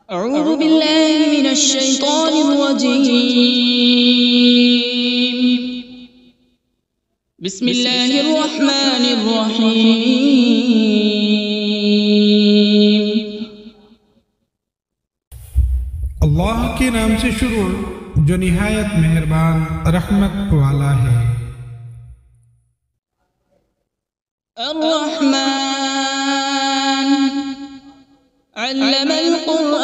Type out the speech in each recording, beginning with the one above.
أعوذ بالله من الشيطان الرجيم. بسم الله الرحمن الرحيم. اللہ کے نام سے شروع جو نہایت مہربان رحمت والا ہے۔ الرحمن علم القرآن.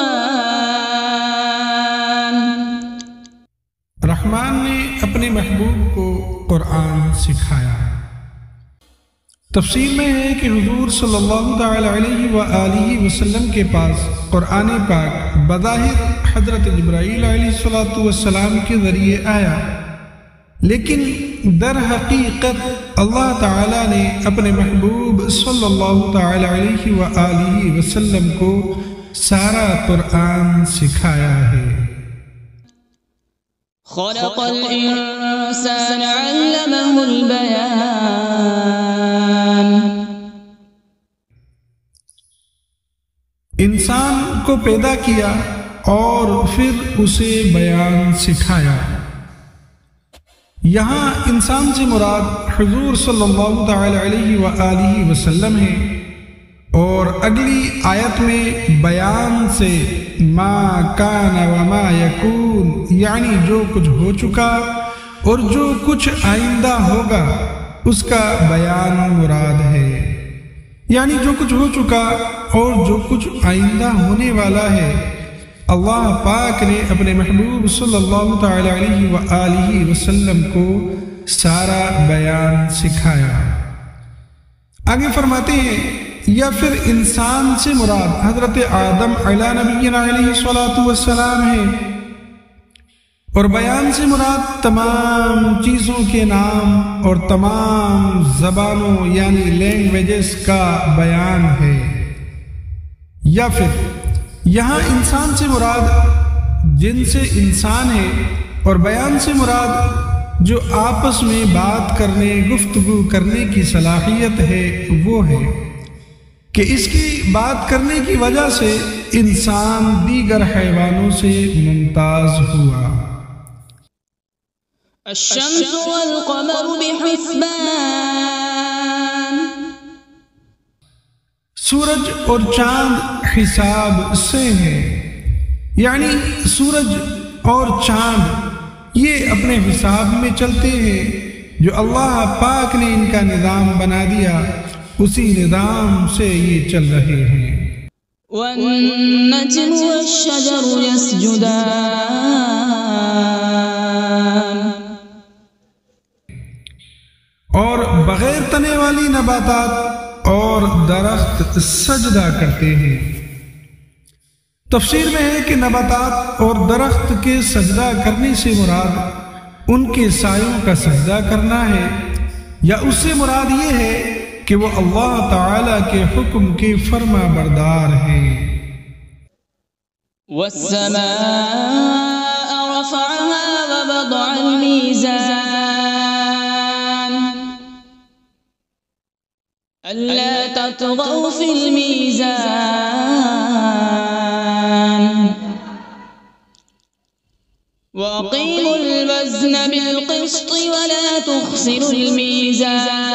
رحمان نے اپنے محبوب کو قرآن سکھایا۔ تفسیر میں ہے کہ حضور صلی اللہ تعالی علیہ وآلہ وسلم کے پاس قرآن پاک بظاہر حضرت جبرائیل علیہ السلام کے ذریعے آیا، لیکن در حقیقت اللہ تعالی نے اپنے محبوب صلی اللہ تعالی علیہ وآلہ وسلم کو سارا قرآن سکھایا ہے۔ خلق الإنسان علمه البيان. انسان کو پیدا کیا اور پھر اسے بیان سکھایا۔ یہاں انسان سے مراد حضور صلی اللہ تعالی علیہ وآلہ وسلم ہے، اور اگلی آیت میں بیان سے ما کان وما یکون، یعنی جو کچھ ہو چکا اور جو کچھ آئندہ ہوگا اس کا بیان مراد ہے۔ یعنی جو کچھ ہو چکا اور جو کچھ آئندہ ہونے والا ہے، اللہ پاک نے اپنے محبوب صلی اللہ تعالی علیہ وآلہ وسلم کو سارا بیان سکھایا۔ آگے فرماتے ہیں یا پھر انسان سے مراد حضرت آدم علیہ نبینا علیہ السلام ہے، اور بیان سے مراد تمام چیزوں کے نام اور تمام زبانوں یعنی لینگویجز کا بیان ہے۔ یا پھر یہاں انسان سے مراد جن سے انسان ہے، اور بیان سے مراد جو آپس میں بات کرنے گفتگو کرنے کی صلاحیت ہے وہ ہے کہ اس کی بات کرنے کی وجہ سے انسان دیگر حیوانوں سے ممتاز ہوا۔ الشمس والقمر بحسبان. سورج اور چاند حساب سے ہے، یعنی سورج اور چاند یہ اپنے حساب میں چلتے ہیں، جو اللہ پاک نے ان کا نظام بنا دیا، اسی نظام سے یہ چل رہے ہیں۔ والنجم والشجر يسجدان. اور بغیر تنے والی نباتات اور درخت سجدہ کرتے ہیں۔ تفسیر میں ہے کہ نباتات اور درخت کے سجدہ کرنے سے مراد ان کے سایوں کا سجدہ کرنا ہے، یا اس سے مراد یہ ہے کہ وہ اللہ تعالی کے حکم کے فرما بردار ہیں۔ والسماء رفعها ووضع الميزان ألا تطغوا في الميزان وأقيموا الوزن بالقسط ولا تخسروا الميزان.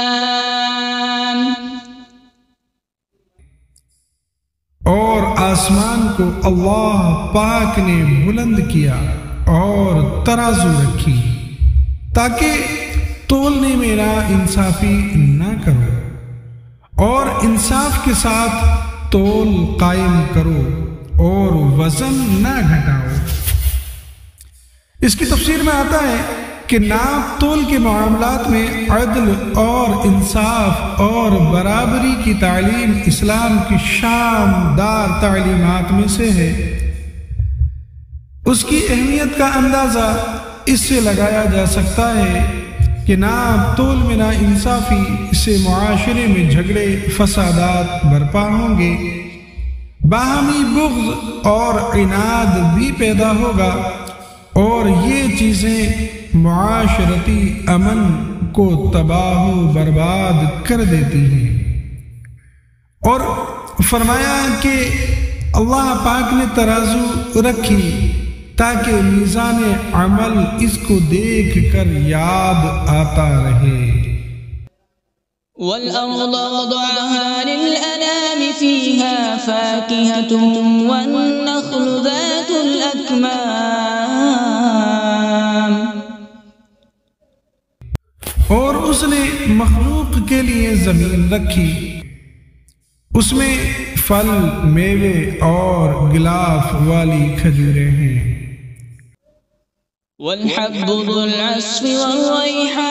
اور آسمان کو اللہ پاک نے بلند کیا اور ترازو رکھی تاکہ تولنے میں نا انصافی نہ کرو، اور انصاف کے ساتھ تول قائم کرو اور وزن نہ گھٹاؤ۔ اس کی تفسیر میں آتا ہے کہ ناپ تول کے معاملات میں عدل اور انصاف اور برابری کی تعلیم اسلام کی شاندار تعلیمات میں سے ہے۔ اس کی اہمیت کا اندازہ اس سے لگایا جا سکتا ہے کہ ناپ تول میں نا انصافی سے معاشرے میں جھگڑے فسادات برپا ہوں گے، باہمی بغض اور عناد بھی پیدا ہوگا، اور یہ چیزیں معاشرتی امن کو تباہ و برباد کر دیتی ہیں۔ اور فرمایا کہ اللہ پاک نے ترازو رکھی تاکہ میزان عمل اس کو دیکھ کر یاد آتا رہے۔ وَالْأَرْضَ وَضَعَهَا لِلْأَنَامِ فِيهَا فَاكِهَةٌ وَالنَّخْلُ ذَاتُ الْأَكْمَامِ، اور اس نے مخلوق کے لیے زمین رکھی، اس میں پھل، میوے اور غلاف والی کھجوریں ہیں۔ وَالْحَبُّ ذُو الْعَصْفِ وَالرَّيْحَانُ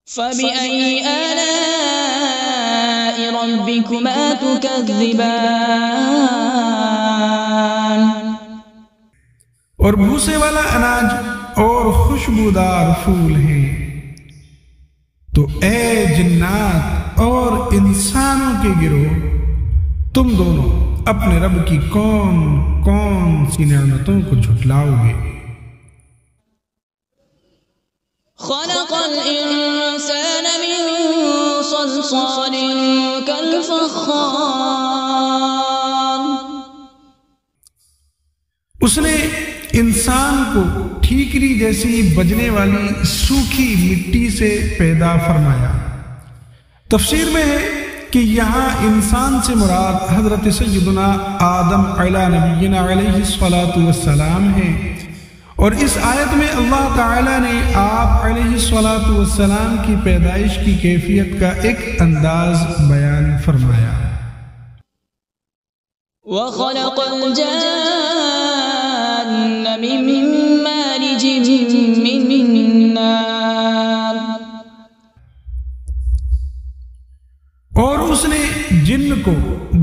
فَبِأَيِّ آلَاءِ رَبِّكُمَا تُكَذِّبَانِ، اور بھوسے والا اناج اور خوشبودار پھول ہیں۔ تو اے جنات اور انسانوں کے گروہ، تم دونوں اپنے رب کی کون کون سی نعمتوں کو جھٹلاؤ گے؟ خلق الانسان من صلصال كالفخار، اس نے انسان کو ٹھیکری جیسی بجنے والی سوکھی مٹی سے پیدا فرمایا۔ تفسیر میں ہے کہ یہاں انسان سے مراد حضرت سیدنا آدم علیہ نبینا علیہ السلام ہے، اور اس آیت میں اللہ تعالی نے آپ علیہ السلام کی پیدائش کی کیفیت کا ایک انداز بیان فرمایا۔ وَخَلَقَ الْجَانَّ مِن مَّارِجٍ مِّن نَّارٍ، اور اس نے جن کو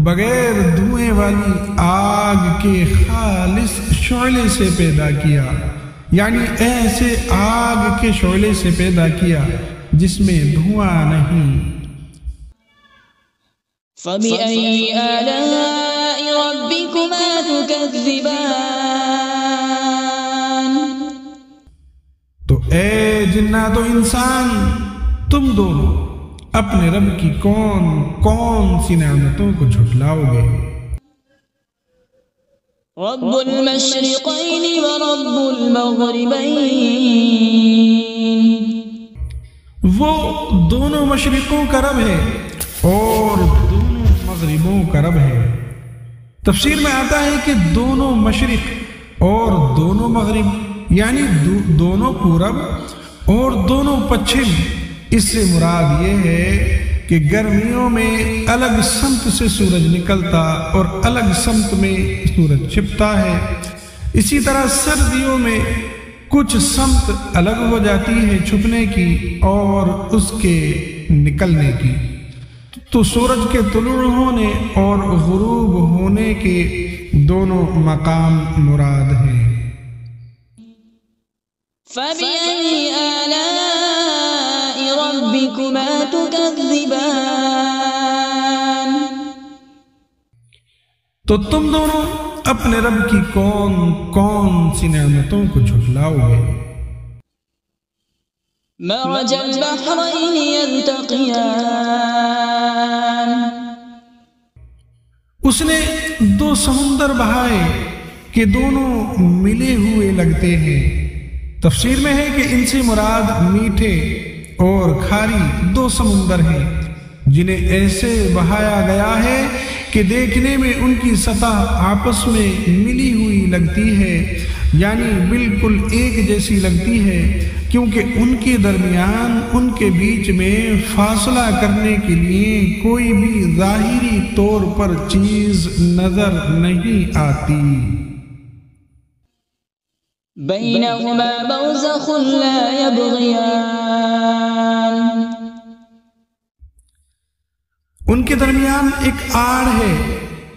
بغیر دھوئیں والی آگ کے خالص شعلے سے پیدا کیا، یعنی ایسے آگ کے شعلے سے پیدا کیا جس میں دھواں نہیں۔ فَبِأَيِّ آلَاءِ رَبِّكُمَا تُكَذِّبَانِ، تو اے جنات و انسان، تم دونوں اپنے رب کی کون کون سی نعمتوں کو جھٹلاؤ گے؟ رب المشرقین ورب المغربین، وہ دونوں مشرقوں کا رب ہے اور دونوں مغربوں کا رب ہے۔ تفسیر میں آتا ہے کہ دونوں مشرق اور دونوں مغرب، یعنی دونوں پورب اور دونوں پچھم، اس سے مراد یہ ہے کہ گرمیوں میں الگ سمت سے سورج نکلتا اور الگ سمت میں سورج چھپتا ہے، اسی طرح سردیوں میں کچھ سمت الگ ہو جاتی ہے چھپنے کی اور اس کے نکلنے کی۔ تو سورج کے طلوع ہونے اور غروب ہونے کے دونوں مقام مراد ہیں۔ فَبِأَيِّ آلَاءِ رَبِّكُمَا تُكَذِّبَانِ، تو تم دونوں اپنے رب کی کون کون سی نعمتوں کو جھٹلاؤ گے؟ مرج البحرین یلتقیان، اس نے دو سمندر بہائے کہ دونوں ملے ہوئے لگتے ہیں۔ تفسیر میں ہے کہ ان سے مراد میٹھے اور کھاری دو سمندر ہیں جنہیں ایسے بہایا گیا ہے کہ دیکھنے میں ان کی سطح آپس میں ملی ہوئی لگتی ہے، یعنی بالکل ایک جیسی لگتی ہے، کیونکہ ان کے درمیان ان کے بیچ میں فاصلہ کرنے کے لیے کوئی بھی ظاہری طور پر چیز نظر نہیں آتی۔ بینہما برزخ لا یبغیان، ان کے درمیان ایک آڑ ہے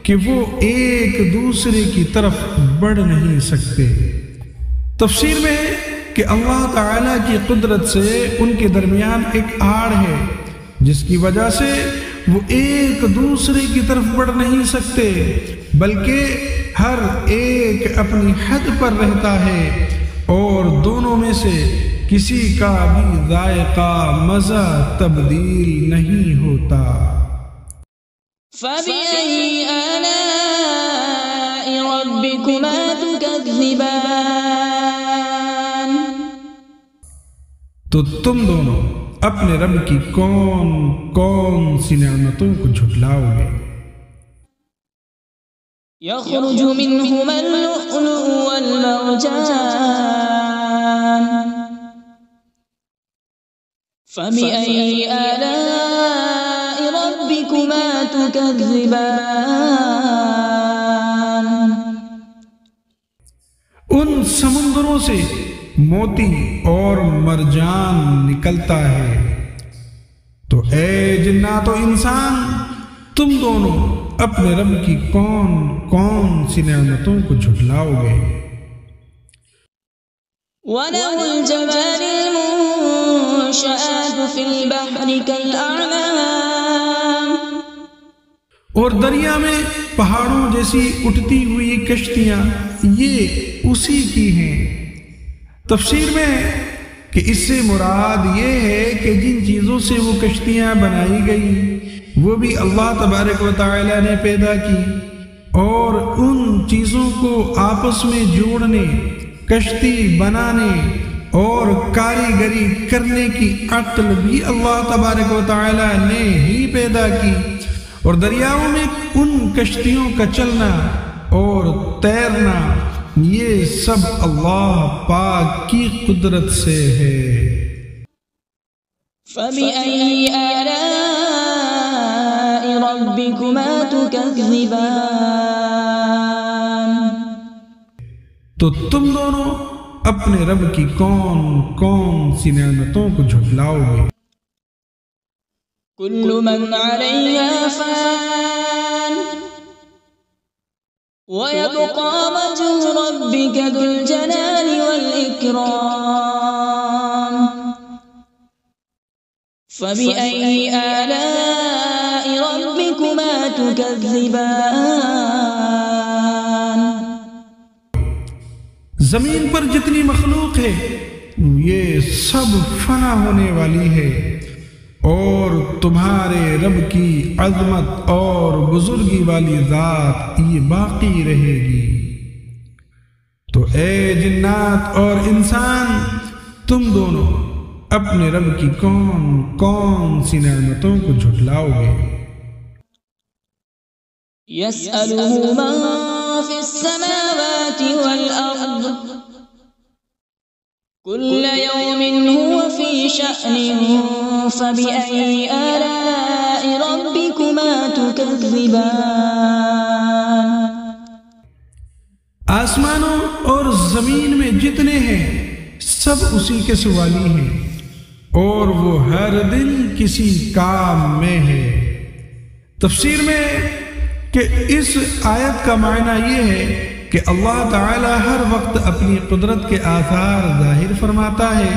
کہ وہ ایک دوسرے کی طرف بڑھ نہیں سکتے۔ تفسیر میں ہے کہ اللہ تعالیٰ کی قدرت سے ان کے درمیان ایک آڑ ہے جس کی وجہ سے وہ ایک دوسرے کی طرف بڑھ نہیں سکتے، بلکہ ہر ایک اپنی حد پر رہتا ہے اور دونوں میں سے کسی کا بھی ذائقہ مزہ تبدیل نہیں ہوتا۔ فبأي آلاء ربكما تكذبان؟ تو تم دونوں اپنے رب کی کون کون سی نعمتوں کو جھٹلاؤ گے؟ يخرج منهما اللؤلؤ والمرجان فبأي آلاء ربكما تكذبان؟ ان سمندروں سے موتی اور مرجان نکلتا ہے۔ تو اے جنات و انسان، تم دونوں اپنے رب کی کون کون سی نعمتوں کو جھٹلاؤ گے؟ وَلَهُ الْجَوَارِ الْمُنشَآتُ فِي الْبَحْرِ كَالْأَعْلَامِ، اور دریا میں پہاڑوں جیسی اٹھتی ہوئی کشتیاں یہ اسی کی ہیں۔ تفسیر میں ہے کہ اس سے مراد یہ ہے کہ جن چیزوں سے وہ کشتیاں بنائی گئی وہ بھی اللہ تبارک و تعالی نے پیدا کی، اور ان چیزوں کو آپس میں جوڑنے، کشتی بنانے اور کاریگری کرنے کی عقل بھی اللہ تبارک و تعالی نے ہی پیدا کی، اور دریاؤں میں ان کشتیوں کا چلنا اور تیرنا یہ سب اللہ پاک کی قدرت سے ہے۔ فَبِأَيِّ آلَاءِ رَبِّكُمَا تُكَذِّبَانِ؟ تو تم دونوں اپنے رب کی کون کون سی نعمتوں کو جھٹلاؤ گے؟ كُلُّ مَنْ عَلَيْهَا فَانٍ وَيَبْقَى وَجْهُ رَبِّكَ ذُو الْجَلَالِ وَالْإِكْرَامِ فَبِأَيِّ آلَاءِ رَبِّكُمَا تُكَذِّبَانِ؟ زمین پر جتنی مخلوق ہے یہ سب فنا ہونے والی ہے، اور تمہارے رب کی عظمت اور بزرگی والی ذات یہ باقی رہے گی۔ تو اے جنات اور انسان، تم دونوں اپنے رب کی کون کون سی نعمتوں کو جھٹلاؤ گے؟ يَسْأَلُهُ مَن فِي السَّمَاوَاتِ وَالْأَرْضِ كُلَّ يَوْمٍ هُوَ فِي شَأْنٍ فَبِأَيِّ آلَاءِ رَبِّكُمَا تُكَذِّبَانِ؟ آسمانوں اور زمین میں جتنے ہیں سب اسی کے سوالی ہیں، اور وہ ہر دن کسی کام میں ہے۔ تفسیر میں کہ اس آیت کا معنی یہ ہے کہ اللہ تعالی ہر وقت اپنی قدرت کے آثار ظاہر فرماتا ہے،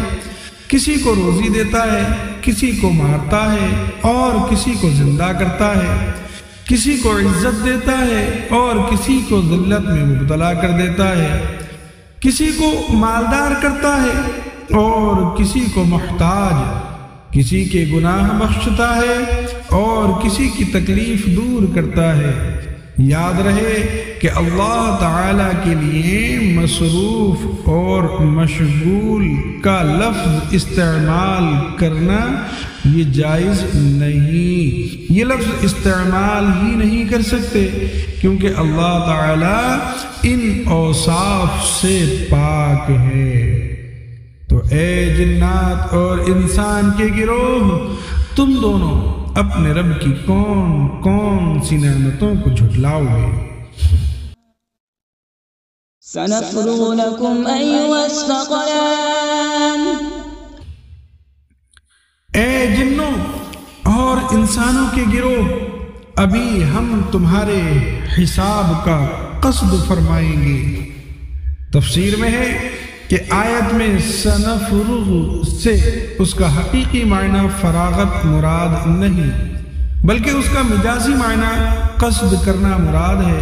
کسی کو روزی دیتا ہے، کسی کو مارتا ہے اور کسی کو زندہ کرتا ہے، کسی کو عزت دیتا ہے اور کسی کو ذلت میں مبتلا کر دیتا ہے، کسی کو مالدار کرتا ہے اور کسی کو محتاج، کسی کے گناہ بخشتا ہے اور کسی کی تکلیف دور کرتا ہے۔ یاد رہے کہ اللہ تعالی کے لیے مصروف اور مشغول کا لفظ استعمال کرنا یہ جائز نہیں، یہ لفظ استعمال ہی نہیں کر سکتے کیونکہ اللہ تعالی ان اوصاف سے پاک ہے۔ تو اے جنات اور انسان کے گروہ، تم دونوں اپنے رب کی کون کون سی نعمتوں کو جھٹلاؤ گے؟ سَنَفْرُغُ لَكُمْ أَيُّهَ الثَّقَلَانِ؟ اے جنوں اور انسانوں کے گروہ، ابھی ہم تمہارے حساب کا قصد فرمائیں گے۔ تفسیر میں ہے کہ آیت میں سنفرغ سے اس کا حقیقی معنی فراغت مراد نہیں بلکہ اس کا مجازی معنی قصد کرنا مراد ہے۔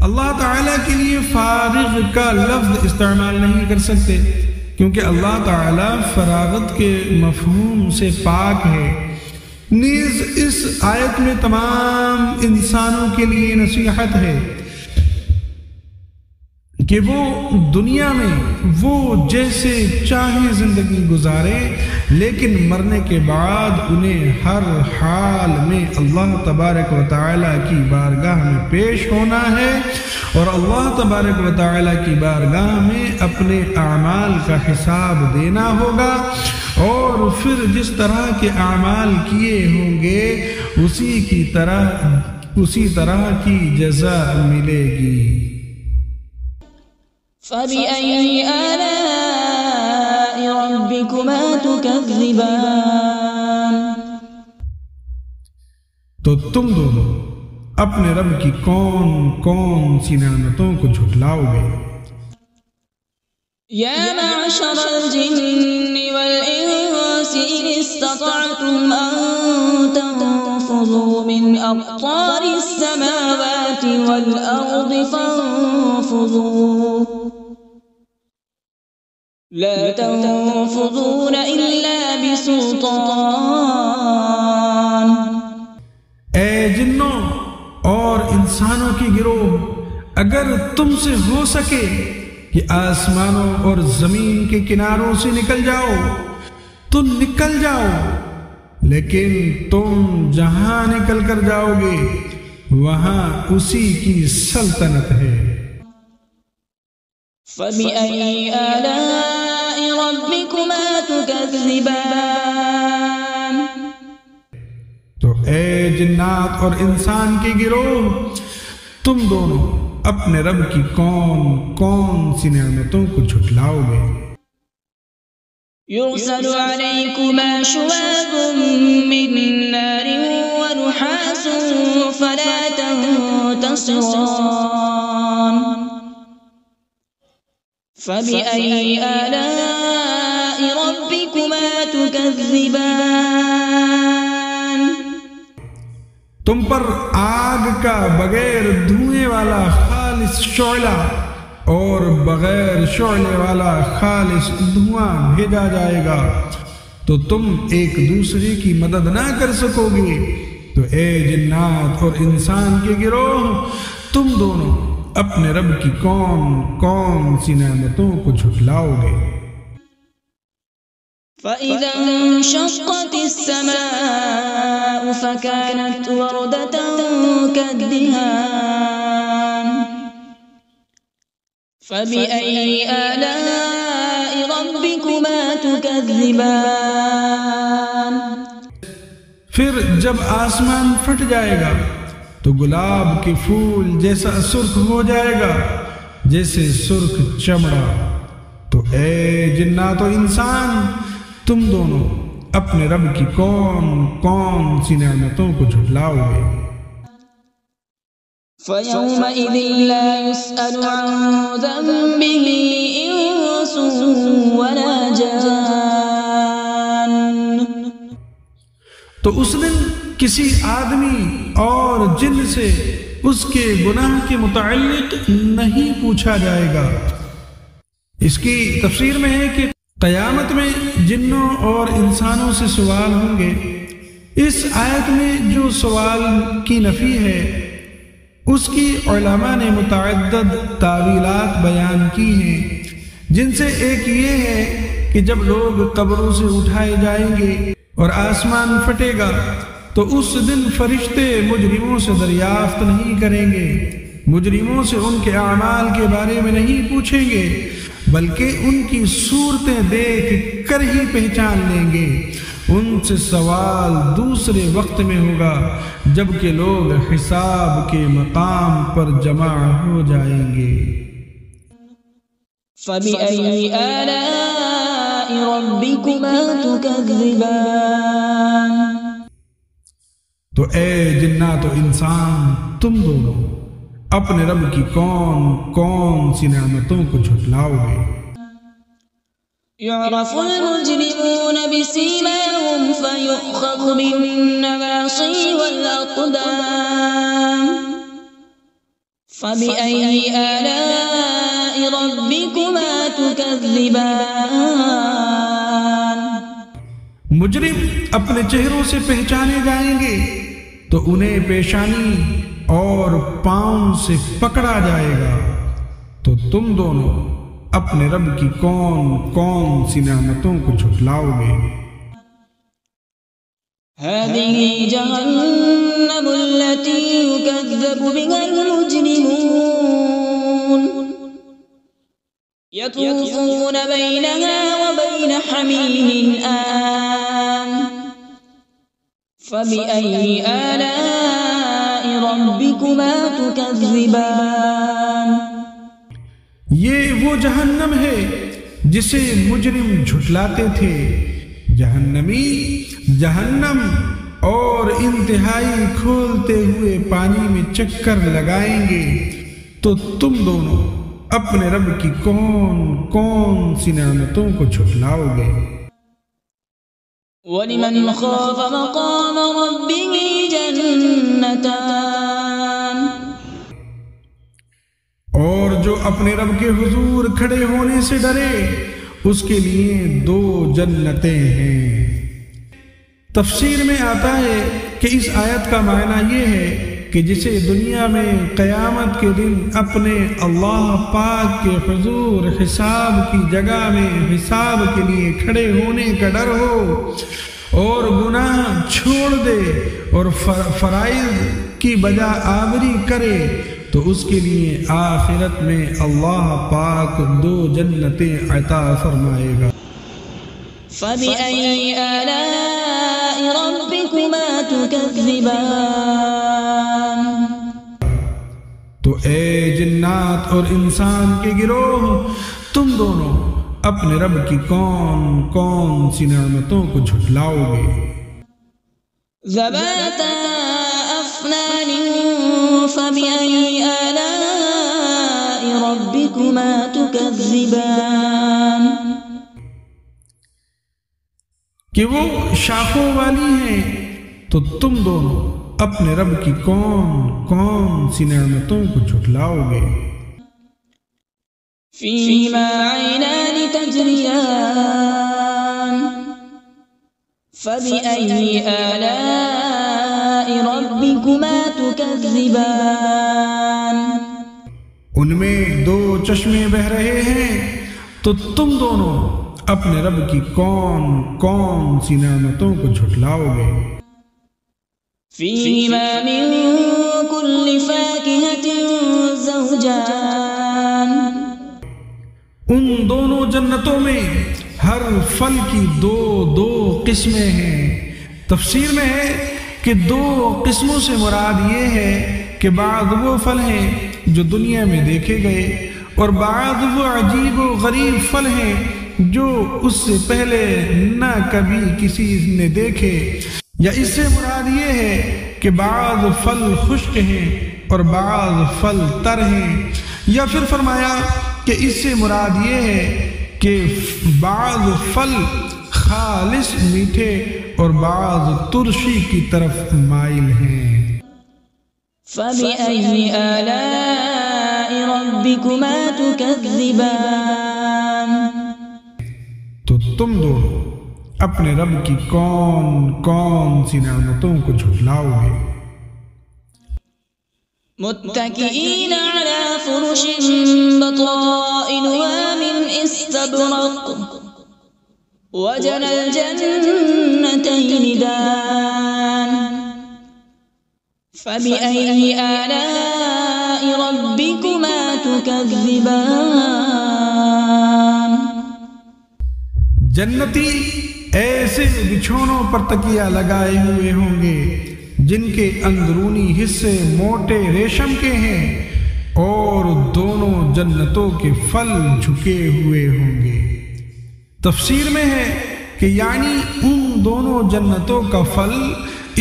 اللہ تعالیٰ کے لیے فارغ کا لفظ استعمال نہیں کر سکتے کیونکہ اللہ تعالیٰ فراغت کے مفہوم سے پاک ہے، نیز اس آیت میں تمام انسانوں کے لیے نصیحت ہے کہ وہ دنیا میں وہ جیسے چاہیں زندگی گزارے، لیکن مرنے کے بعد انہیں ہر حال میں اللہ تبارک و تعالیٰ کی بارگاہ میں پیش ہونا ہے، اور اللہ تبارک و تعالیٰ کی بارگاہ میں اپنے اعمال کا حساب دینا ہوگا، اور پھر جس طرح کے اعمال کیے ہوں گے اسی طرح کی جزا ملے گی۔ فبأي آلاء ربكما تكذبان؟ تو تم دونوں اپنے رب کی کون کون سی نعمتوں کو جھٹلاؤ گے؟ يا معشر الجن والإنس إن استطعتم أن تنفذوا من أقطار السماوات والأرض فانفذوا لا تنفذون إلا بسلطان۔ اے جنوں اور انسانوں کی گروہ، اگر تم سے ہو سکے کہ آسمانوں اور زمین کے کناروں سے نکل جاؤ تو نکل جاؤ، لیکن تم جہاں نکل کر جاؤ گے وہاں اسی کی سلطنت ہے۔ فبأي آلاء ربكما تكذبان؟ تو اے جنات اور انسان کے گروہ، تم دونوں اپنے رب کی کون کون سی نعمتوں کو جھٹلاؤ گے؟ يرسل عليكما شواظ من نار ونحاس فلا تنتصران۔ فبأي آلاء ربكما تكذبان؟ تم پر آگ کا بغیر دھوئیں والا خالص شعلہ اور بغیر شعلے والا خالص دھواں بھیجا جائے گا، تو تم ایک دوسرے کی مدد نہ کر سکو گے۔ تو اے جنات اور انسان کے گروہ، تم دونوں اپنے رب کی کون کون سی نعمتوں کو جھٹلاؤ گے؟ فإذا انشقت السماء فكانت وردة كالدهان۔ فبأي آلاء ربكما تكذبان؟ پھر جب آسمان پھٹ جائے گا تو گلاب کے پھول جیسا سرخ ہو جائے گا جیسے سرخ چمڑا۔ تو اے جنات و انسان، تم دونوں اپنے رب کی کون کون سی نعمتوں کو جھٹلاؤ گے؟ فيومئذ لا يسأل عن ذنبه إنس ولا جان۔ تو اس دن کسی آدمی اور جن سے اس کے گناہ کے متعلق نہیں پوچھا جائے گا۔ اس کی تفسیر میں ہے کہ قیامت میں جنوں اور انسانوں سے سوال ہوں گے۔ اس آیت میں جو سوال کی نفی ہے اس کی علماء نے متعدد تعویلات بیان کی ہیں، جن سے ایک یہ ہے کہ جب لوگ قبروں سے اٹھائے جائیں گے اور آسمان پھٹے گا تو اس دن فرشتے مجرموں سے دریافت نہیں کریں گے، مجرموں سے ان کے اعمال کے بارے میں نہیں پوچھیں گے، بلکہ ان کی صورتیں دیکھ کر ہی پہچان لیں گے۔ ان سے سوال دوسرے وقت میں ہوگا جبکہ لوگ حساب کے مقام پر جمع ہو جائیں گے۔ فبأي آلاء ربكما تكذبان؟ تو اے جنات و انسان، تم دونوں اپنے رب کی کون کون سی نعمتوں کو جھٹلاؤ گے؟ يعرف المجرمون بسيماهم فيؤخذ بالنواصي والأقدام۔ فبأي آلاء ربكما تكذبان؟ مجرم اپنے چہروں سے پہچانے جائیں گے تو انہیں پیشانی اور پاؤں سے پکڑا جائے گا، تو تم دونوں اپنے رب کی کون کون سی نعمتوں کو جھٹلاؤ گے؟ هذه جهنم التي يكذب بها المجرمون يطوفون بينها وبين حميم آن فبأي آلاء ربكما تكذبان۔ یہ وہ جہنم ہے جسے مجرم جھٹلاتے تھے، جہنمی جہنم اور انتہائی کھولتے ہوئے پانی میں چکر لگائیں گے، تو تم دونوں اپنے رب کی کون کون سی نعمتوں کو جھٹلاؤ گے؟ وَلِمَنْ خَافَ مَقَامَ رَبِّهِ جَنَّتَانِ، اور جو اپنے رب کے حضور کھڑے ہونے سے ڈرے اس کے لیے 2 جنتیں ہیں۔ تفسیر میں آتا ہے کہ اس آیت کا معنی یہ ہے کہ جسے دنیا میں قیامت کے دن اپنے اللہ پاک کے حضور حساب کی جگہ میں حساب کے لیے کھڑے ہونے کا ڈر ہو اور گناہ چھوڑ دے اور فرائض کی بجا آوری کرے، تو اس کے لیے آخرت میں اللہ پاک 2 جنتیں عطا فرمائے گا۔ فَبِأَيِّ آلَاءِ رَبِّكُمَا تُكَذِّبَانِ۔ تو اے جنات اور انسان کے گروہ، تم دونوں اپنے رب کی کون کون سی نعمتوں کو جھٹلاؤ گے؟ ذَوَاتَا أَفْنَانٍ فَبِأَيِّ آلَاءِ رَبِّكُمَا تُكَذِّبَانِ۔ کہ وہ شاخوں والی ہیں، تو تم دونوں اپنے رب کی کون کون سی نعمتوں کو جھٹلاؤ گے؟ فِيهِمَا عَيْنَانِ تَجْرِيَانِ فَبِأَيِّ آلَاءِ رَبِّكُمَا تُكَذِّبَانِ۔ ان میں 2 چشمے بہ رہے ہیں، تو تم دونوں اپنے رب کی کون کون سی نعمتوں کو جھٹلاؤ گے؟ فِيهِمَا مِن كُلِّ فَاكِهَةٍ زَوْجَانِ۔ ان دونوں جنتوں میں ہر پھل کی 2 قسمیں ہیں۔ تفسیر میں ہے کہ 2 قسموں سے مراد یہ ہے کہ بعض وہ پھل ہیں جو دنیا میں دیکھے گئے اور بعض وہ عجیب و غریب پھل ہیں جو اس سے پہلے نہ کبھی کسی نے دیکھے، یا اس سے مراد یہ ہے کہ بعض پھل خشک ہیں اور بعض پھل تر ہیں، یا پھر فرمایا کہ اس سے مراد یہ ہے کہ بعض پھل خالص میٹھے اور بعض ترشی کی طرف مائل ہیں۔ فَبِأَيِّ آلَاءِ رَبِّكُمَا تُكَذِّبَانِ۔ تو تم دونوں اپنے رب کی کون کون سی نعمتوں کو جھٹلاؤ گے؟ متكئين على فرش بطائنها من استبرق وجنى الجنتين دان فبأي آلاء ربكما تكذبان۔ جنتی ایسے بچھونوں پر تکیہ لگائے ہوئے ہوں گے جن کے اندرونی حصے موٹے ریشم کے ہیں، اور دونوں جنتوں کے پھل جھکے ہوئے ہوں گے۔ تفسیر میں ہے کہ یعنی ان دونوں جنتوں کا پھل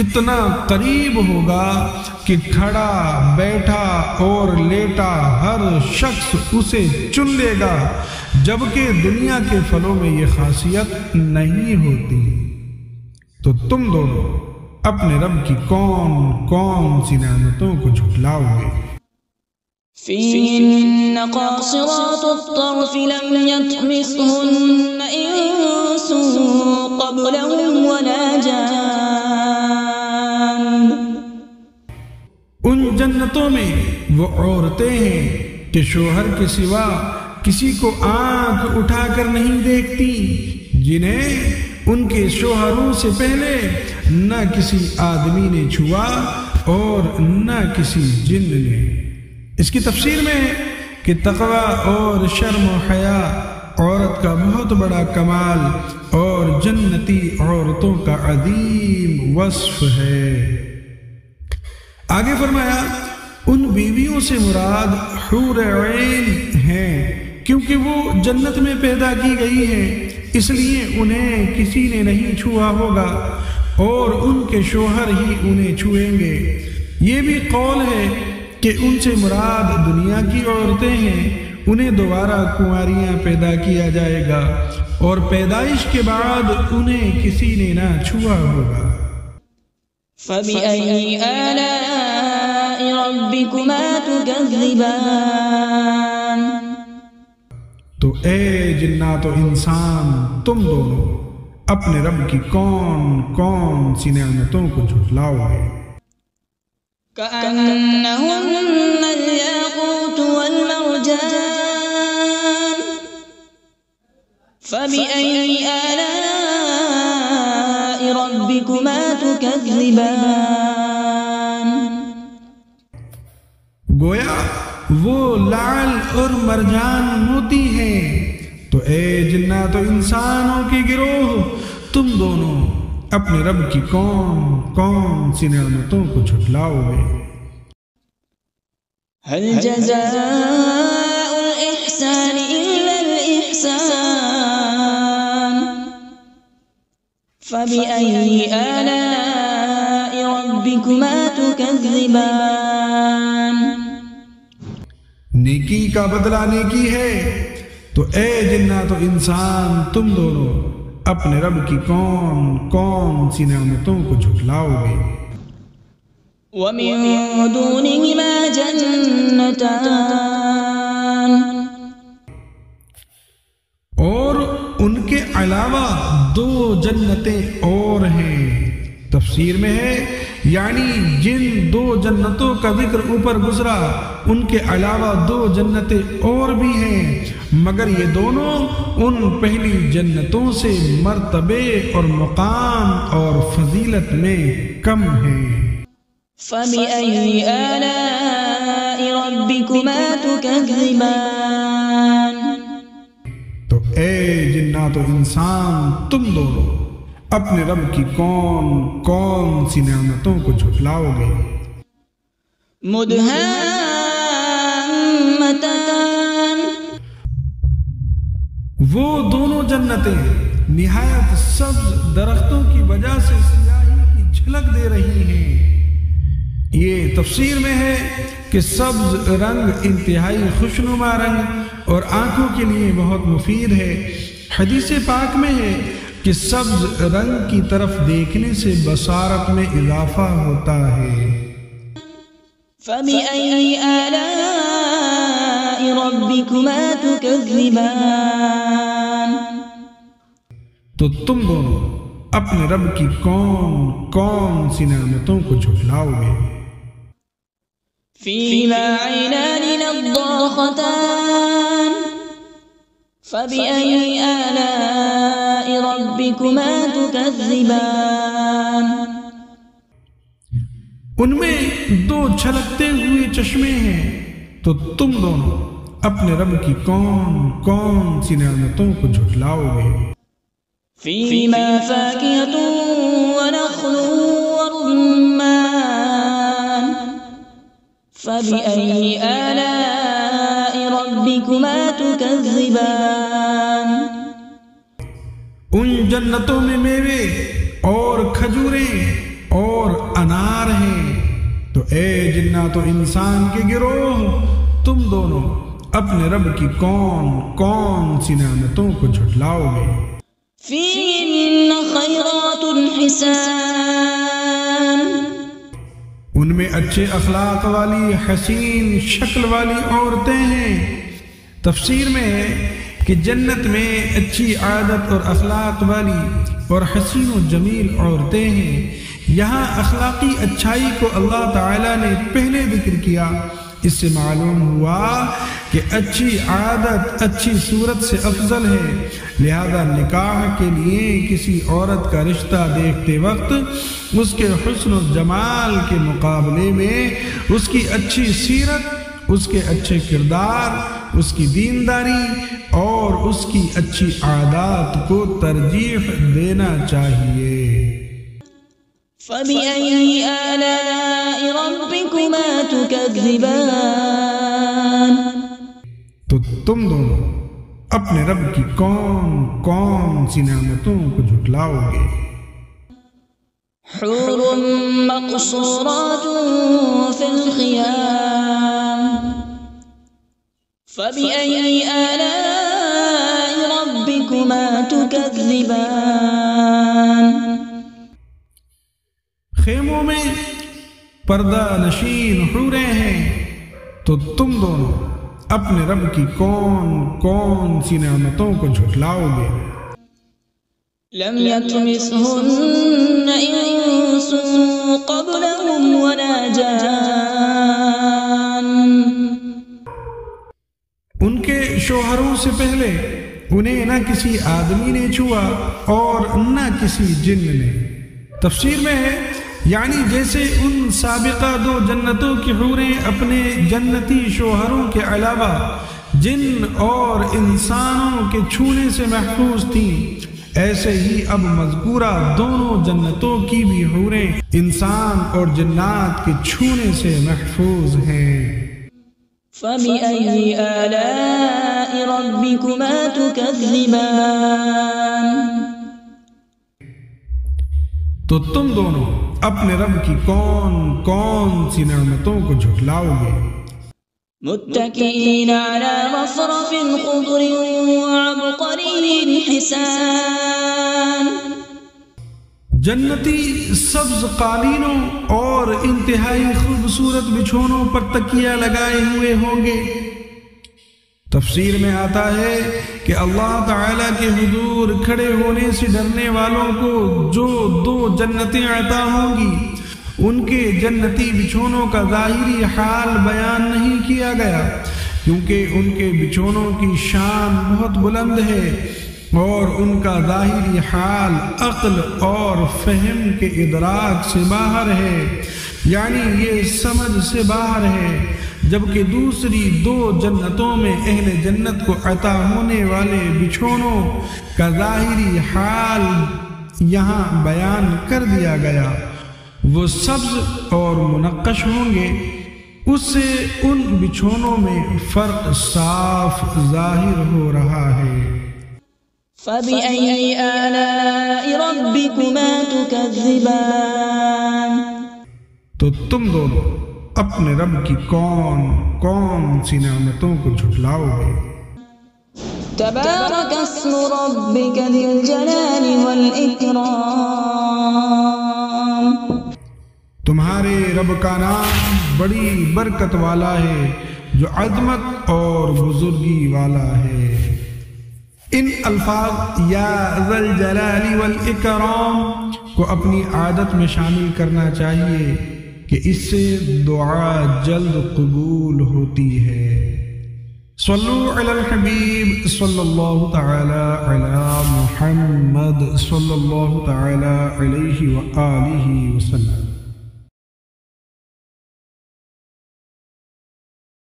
اتنا قریب ہوگا کہ کھڑا بیٹھا اور لیٹا ہر شخص اسے چن لے گا، جبکہ دنیا کے پھلوں میں یہ خاصیت نہیں ہوتی۔ تو تم دونوں اپنے رب کی کون کون سی نعمتوں کو جھٹلاؤ گے؟ فِيهِنَّ قَاصِرَاتُ الطَّرْفِ لَمْ يَطْمِثْهُنَّ إِنسٌ قبلهم ولا جان ان جنتوں میں وہ عورتیں ہیں کہ شوہر کے سوا کسی کو آنکھ اٹھا کر نہیں دیکھتی، جنہیں ان کے شوہروں سے پہلے نہ کسی آدمی نے چھوا اور نہ کسی جن نے۔ اس کی تفسیر میں ہے کہ تقوی اور شرم و حیا عورت کا بہت بڑا کمال اور جنتی عورتوں کا عظیم وصف ہے۔ آگے فرمایا ان بیویوں سے مراد حور عین ہیں، کیونکہ وہ جنت میں پیدا کی گئی ہیں، اس لیے انہیں کسی نے نہیں چھوا ہوگا اور ان کے شوہر ہی انہیں چھوئیں گے۔ یہ بھی قول ہے کہ ان سے مراد دنیا کی عورتیں ہیں، انہیں دوبارہ کنواریاں پیدا کیا جائے گا اور پیدائش کے بعد انہیں کسی نے نہ چھوا ہوگا۔ فَبِأَيِّ آلَاءِ رَبِّكُمَا تُكَذِّبَانِ تو اے جنات و انسان، تم دونوں اپنے رب کی کون کون سی نعمتوں کو جھٹلاؤ گے؟ كأنهن الياقوت والمرجان فبأي آلاء ربكما تكذبان گویا وہ لعل اور مرجان موتی ہیں۔ تو اے جنات و انسانوں کے گروہ، تم دونوں اپنے رب کی کون کون سی نعمتوں کو جھٹلاؤ گے؟ هل جزاء الإحسان إلا الإحسان فبأي آلاء ربكما تكذبان نیکی کا بدلہ نیکی ہے، تو اے جنات و انسان تم دونوں اپنے رب کی کون کون سی نعمتوں کو جھٹلاؤ گے؟ ومن دونهما جنتان اور ان کے علاوہ دو جنتیں اور ہیں۔ تفسیر میں ہے یعنی جن دو جنتوں کا ذکر اوپر گزرا ان کے علاوہ دو جنتیں اور بھی ہیں، مگر یہ دونوں ان پہلی جنتوں سے مرتبے اور مقام اور فضیلت میں کم ہیں۔ فبأي آلاء ربكما تكذبان تو اے جنات و انسان تم دونوں اپنے رب کی کون کون سی نعمتوں کو جھٹلاؤ گے؟ مدہامتان وہ دونوں جنتیں نہایت سبز درختوں کی وجہ سے سیاہی کی جھلک دے رہی ہیں۔ یہ تفسیر میں ہے کہ سبز رنگ انتہائی خوشنما رنگ اور آنکھوں کے لیے بہت مفید ہے۔ حدیث پاک میں ہے کہ سبز رنگ کی طرف دیکھنے سے بصارت میں اضافہ ہوتا ہے۔ فبأي آلاء ربكما تكذبان تو تم دونوں اپنے رب کی کون کون سی نعمتوں کو جھٹلاؤ گے؟ فيهما عينان نضاختان فبأي آلاء ربكما تكذبان ان میں دو چھلکتے ہوئے چشمے ہیں، تو تم دونوں اپنے رب کی کون کون سی نعمتوں کو جھٹلاؤ گے؟ فيهما فاكهة ونخل ورمان فبأي آلاء ربكما تكذبان ان جنتوں میں میوے اور کھجوریں اور انار ہیں، تو اے جنات و انسان کے گروہ تم دونوں اپنے رب کی کون کون سی نعمتوں کو جھٹلاؤ گے؟ فيهن خيرات حسان ان میں اچھے اخلاق والی حسین شکل والی عورتیں ہیں۔ تفسیر میں ہے کہ جنت میں اچھی عادت اور اخلاق والی اور حسین و جمیل عورتیں ہیں۔ یہاں اخلاقی اچھائی کو اللہ تعالیٰ نے پہلے ذکر کیا۔ اس سے معلوم ہوا کہ اچھی عادت اچھی صورت سے افضل ہے، لہذا نکاح کے لیے کسی عورت کا رشتہ دیکھتے وقت اس کے حسن و جمال کے مقابلے میں اس کی اچھی سیرت، اس کے اچھے کردار، اس کی دینداری اور اس کی اچھی عادات کو ترجیح دینا چاہیے۔ فَبِأَيِّ آلَاءِ رَبِّكُمَا تُكَذِّبَانِ، تو تم دونوں اپنے رب کی کون کون سی نعمتوں کو جھٹلاؤ گے؟ حور مقصورات فی الخیام، فَبِأَيِّ آلَاءِ رَبِّكُمَا تُكَذِّبَانِ، خیموں میں پردہ نشین حوریں ہیں، تو تم دونوں اپنے رب کی کون کون سی نعمتوں کو جھٹلاؤ گے؟ لم يطمثهن انس قبلهم ولا جان، ان کے شوہروں سے پہلے انہیں نہ کسی آدمی نے چھوا اور نہ کسی جن نے۔ تفسیر میں ہے یعنی جیسے ان سابقہ دو جنتوں کی حوریں اپنے جنتی شوہروں کے علاوہ جن اور انسانوں کے چھونے سے محفوظ تھیں، ایسے ہی اب مذکورہ دونوں جنتوں کی بھی حوریں انسان اور جنات کے چھونے سے محفوظ ہیں۔ فَبِأَيِّ آلَاءِ رَبِّكُمَا تُكَذِّبَانِ، تو تم دونوں اپنے رب کی کون کون سی نعمتوں کو جھٹلاؤ گے؟ متكئين على رفرف خضر وعبقري حسان، جنتی سبز قالینوں اور انتہائی خوبصورت بچھونوں پر تکیہ لگائے ہوئے ہوں گے۔ تفسیر میں آتا ہے کہ اللہ تعالیٰ کے حضور کھڑے ہونے سے ڈرنے والوں کو جو دو جنتیں عطا ہوں گی، ان کے جنتی بچھونوں کا ظاہری حال بیان نہیں کیا گیا، کیونکہ ان کے بچھونوں کی شان بہت بلند ہے اور ان کا ظاہری حال عقل اور فہم کے ادراک سے باہر ہے، یعنی یہ سمجھ سے باہر ہے، جبکہ دوسری دو جنتوں میں اہل جنت کو عطا ہونے والے بچھونوں کا ظاہری حال یہاں بیان کر دیا گیا۔ وہ سبز اور منقش ہوں گے، اس سے ان بچھونوں میں فرق صاف ظاہر ہو رہا ہے۔ فَبِأَيِّ آلَاءِ رَبِّكُمَا تُكَذِّبَانِ، تو تم دونوں اپنے رب کی کون کون سی نعمتوں کو جھٹلاؤ گے؟ تبارک اسم ربک ذی الجلال والإکرام، تمہارے رب کا نام بڑی برکت والا ہے جو عظمت اور بزرگی والا ہے۔ ان الفاظ یا ذی الجلال والاکرام کو اپنی عادت میں شامل کرنا چاہیے کہ اس سے دعا جلد قبول ہوتی ہے۔ صلو علی الحبیب صلی اللہ تعالی علی محمد صلی اللہ تعالی علیہ وآلہ وسلم۔